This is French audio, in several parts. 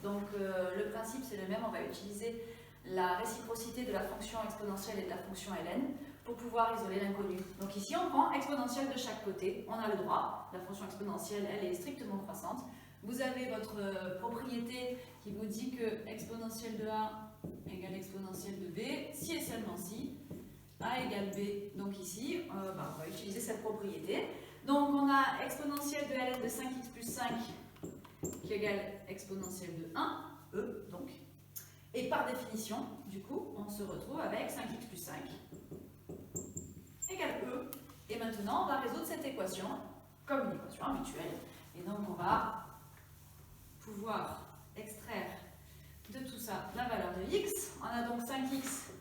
Donc le principe c'est le même, on va utiliser la réciprocité de la fonction exponentielle et de la fonction ln pour pouvoir isoler l'inconnu. Donc ici on prend exponentielle de chaque côté, on a le droit, la fonction exponentielle elle est strictement croissante. Vous avez votre propriété qui vous dit que exponentielle de A égale exponentielle de B, si et seulement si A égale B. Donc ici on va utiliser cette propriété. Donc on a exponentielle de ln de 5x plus 5 qui égale exponentielle de 1, E donc. Et par définition, du coup, on se retrouve avec 5x plus 5 égale E. Et maintenant, on va résoudre cette équation comme une équation habituelle. Et donc, on va pouvoir extraire de tout ça la valeur de x. On a donc 5x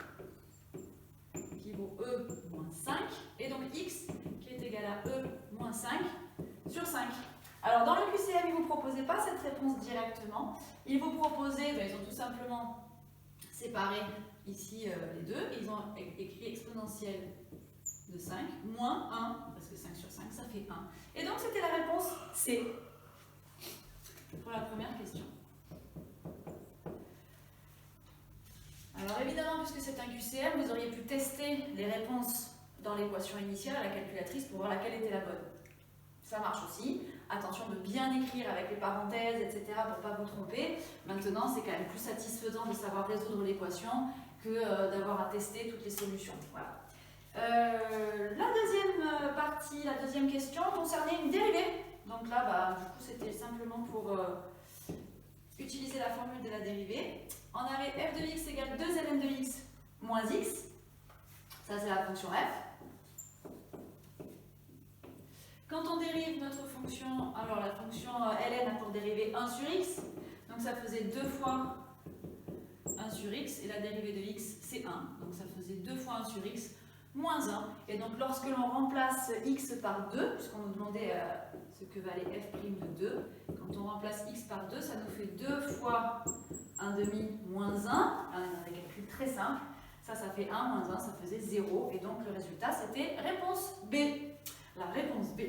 qui vaut E moins 5. Et donc, x qui est égal à E moins 5 sur 5. Alors, dans le QCM, ils ne vous proposaient pas cette réponse directement. Ils vous proposaient, ils ont tout simplement séparé ici les deux. Ils ont écrit exponentielle de 5 moins 1, parce que 5 sur 5, ça fait 1. Et donc, c'était la réponse C pour la première question. Alors, évidemment, puisque c'est un QCM, vous auriez pu tester les réponses dans l'équation initiale à la calculatrice pour voir laquelle était la bonne. Ça marche aussi. Attention de bien écrire avec les parenthèses, etc. pour ne pas vous tromper. Maintenant, c'est quand même plus satisfaisant de savoir résoudre l'équation que d'avoir à tester toutes les solutions. Voilà. La deuxième partie, la deuxième question concernait une dérivée. Donc là, du coup, c'était simplement pour utiliser la formule de la dérivée. On avait f de x égale 2 ln de x moins x. Ça, c'est la fonction f. Quand on dérive notre fonction, alors la fonction ln a pour dérivée 1 sur x, donc ça faisait 2 fois 1 sur x, et la dérivée de x c'est 1, donc ça faisait 2 fois 1 sur x moins 1. Et donc lorsque l'on remplace x par 2, puisqu'on nous demandait ce que valait f' de 2, quand on remplace x par 2, ça nous fait 2 fois 1 demi moins 1, on a des calculs très simples, ça fait 1 moins 1, ça faisait 0, et donc le résultat c'était réponse B. La réponse B.